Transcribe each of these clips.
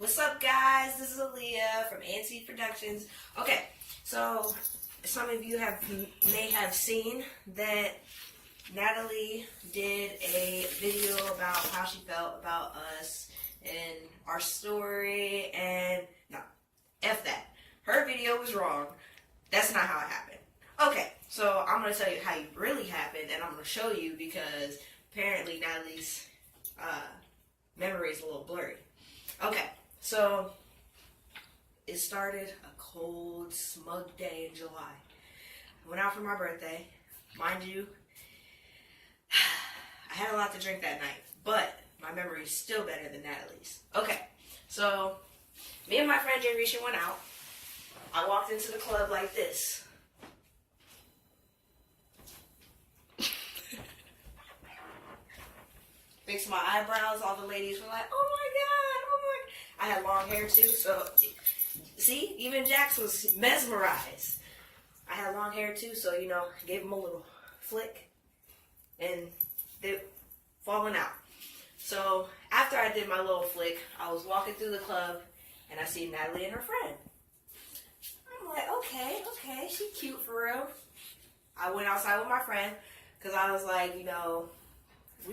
What's up, guys? This is Aaliyah from ANC Productions. Okay, so some of you may have seen that Natalie did a video about how she felt about us and our story, and no, F that. Her video was wrong. That's not how it happened. Okay, so I'm going to tell you how it really happened, and I'm going to show you because apparently Natalie's memory is a little blurry. Okay, so it started a cold, smug day in July. I went out for my birthday. Mind you, I had a lot to drink that night, but my memory is still better than Natalie's. Okay, so me and my friend Jay Risha went out. I walked into the club like this. Fixed my eyebrows. All the ladies were like, "Oh my god, oh my!" I had long hair too, so see, even Jax was mesmerized. I had long hair too, so gave him a little flick, and they falling out. So after I did my little flick, I was walking through the club, and I see Natalie and her friend. I'm like, okay, she cute for real. I went outside with my friend because I was like, we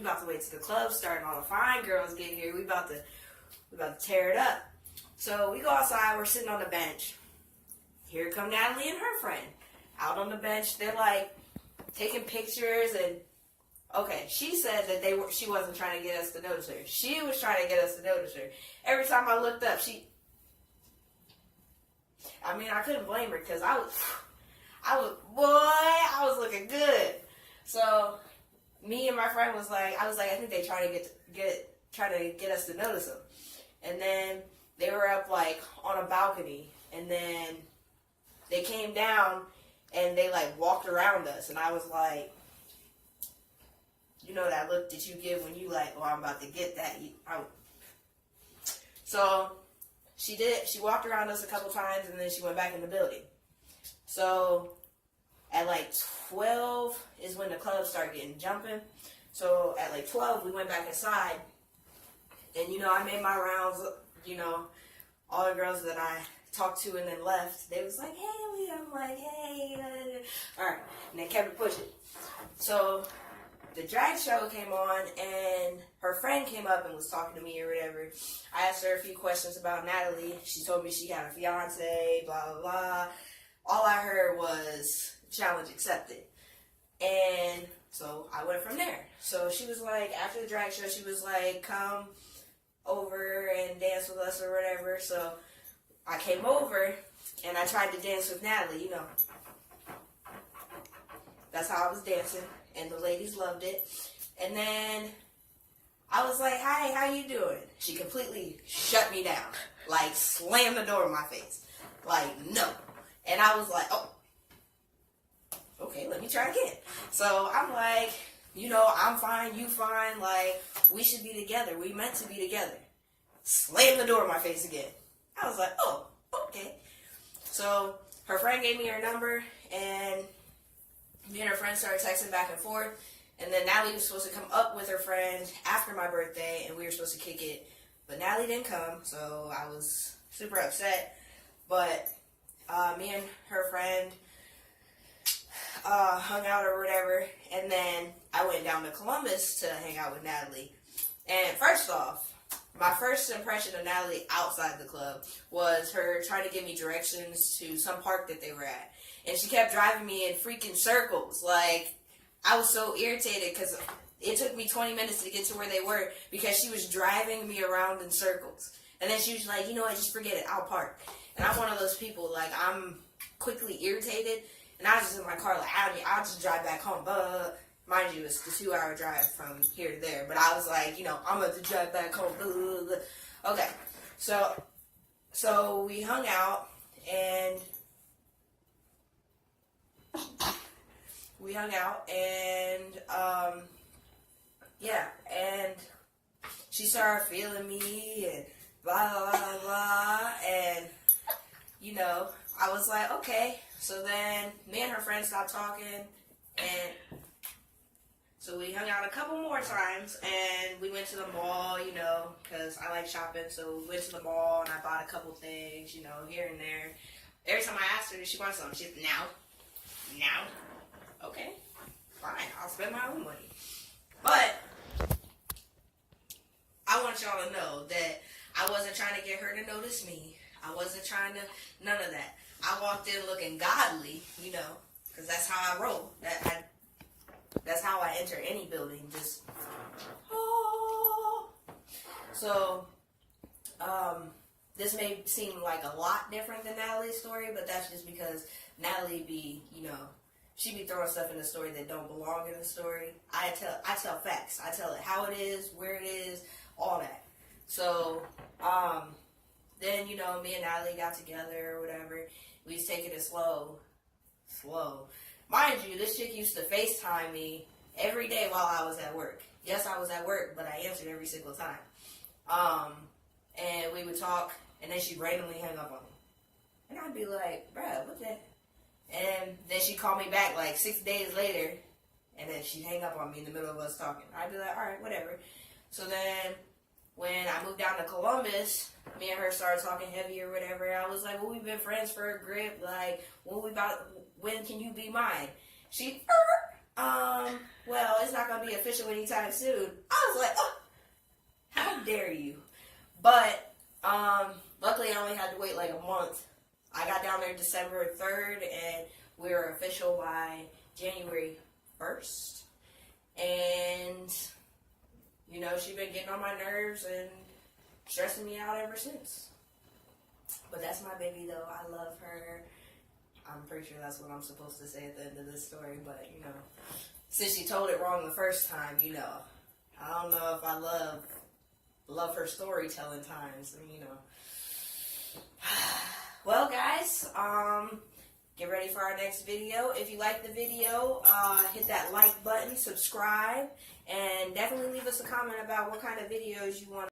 about to wait till the club start and all the fine girls get here. We about to tear it up. So we go outside. We're sitting on the bench. Here come Natalie and her friend out on the bench. They're like taking pictures, and okay, she said that she wasn't trying to get us to notice her. She was trying to get us to notice her. Every time I looked up, I couldn't blame her because I was looking good. So me and my friend was like, I think they trying to get us to notice them. And then they were up like on a balcony, and then they came down and they like walked around us, and I was like, that look that you give when you like, oh, I'm about to get that. So she did. She walked around us a couple times, and then she went back in the building. So at like 12 is when the club started getting jumping. So at like 12, we went back inside, and I made my rounds. All the girls that I talked to and then left, they was like, "Hey, Leah." I'm like, "Hey." All right, and they kept it pushing. So the drag show came on, and her friend came up and was talking to me or whatever. I asked her a few questions about Natalie. She told me she had a fiance, blah, blah, blah. All I heard was challenge accepted. And so I went from there. So she was like, after the drag show, she was like, "Come over and dance with us," or whatever. So I came over, and I tried to dance with Natalie, That's how I was dancing, and the ladies loved it. And then I was like, "Hi, how you doing?" She completely shut me down, like slammed the door in my face, like, "No." And I was like, "Oh, okay, let me try again." So I'm like, I'm fine, you fine, like, we should be together. We meant to be together. Slam the door in my face again. I was like, "Oh, okay." So her friend gave me her number, and me and her friend started texting back and forth. And then Natalie was supposed to come up with her friend after my birthday, and we were supposed to kick it. But Natalie didn't come, so I was super upset. But me and her friend hung out or whatever, and then I went down to Columbus to hang out with Natalie. And first off, my first impression of Natalie outside the club was her trying to give me directions to some park that they were at. And she kept driving me in freaking circles. Like, I was so irritated because it took me 20 minutes to get to where they were because she was driving me around in circles. And then she was like, "You know what, just forget it, I'll park." And I'm one of those people, like, I'm quickly irritated. And I was just in my car, like, I'll just drive back home. But mind you, it's the 2-hour drive from here to there. But I was like, I'm going to drive back home. Okay. So we hung out, and and she started feeling me and blah, blah, blah, blah, and, I was like, okay. So then me and her friend stopped talking, and So we hung out a couple more times, and we went to the mall, you know, because I like shopping. So we went to the mall, and I bought a couple things, you know, here and there. Every time I asked her, did she want something? She's now. Okay, fine, I'll spend my own money. But I want y'all to know that I wasn't trying to get her to notice me. I wasn't trying to, none of that. I walked in looking godly, you know, because that's how I roll. That's how I enter any building. Just, oh. So, this may seem like a lot different than Natalie's story, but that's just because Natalie be, you know, she be throwing stuff in the story that don't belong in the story. I tell facts. I tell it how it is, where it is, all that. So, then, you know, me and Natalie got together or whatever. We was taking it slow. Mind you, this chick used to FaceTime me every day while I was at work. Yes, I was at work, but I answered every single time. And we would talk, and then she'd randomly hang up on me. And I'd be like, bruh, what's that? And then she'd call me back like 6 days later, and then she'd hang up on me in the middle of us talking. I'd be like, all right, whatever. So then when I moved down to Columbus, me and her started talking heavy or whatever. I was like, well, we've been friends for a grip. Like, when can you be mine? She, well, it's not going to be official anytime soon. I was like, oh, how dare you? But, luckily I only had to wait like a month. I got down there December 3rd, and we were official by January 1st. And, you know, she's been getting on my nerves and stressing me out ever since. But that's my baby, though. I love her. I'm pretty sure that's what I'm supposed to say at the end of this story. But, you know, since she told it wrong the first time, you know, I don't know if I love her storytelling times, you know. Well, guys, get ready for our next video. If you like the video, hit that like button, subscribe, and definitely leave us a comment about what kind of videos you want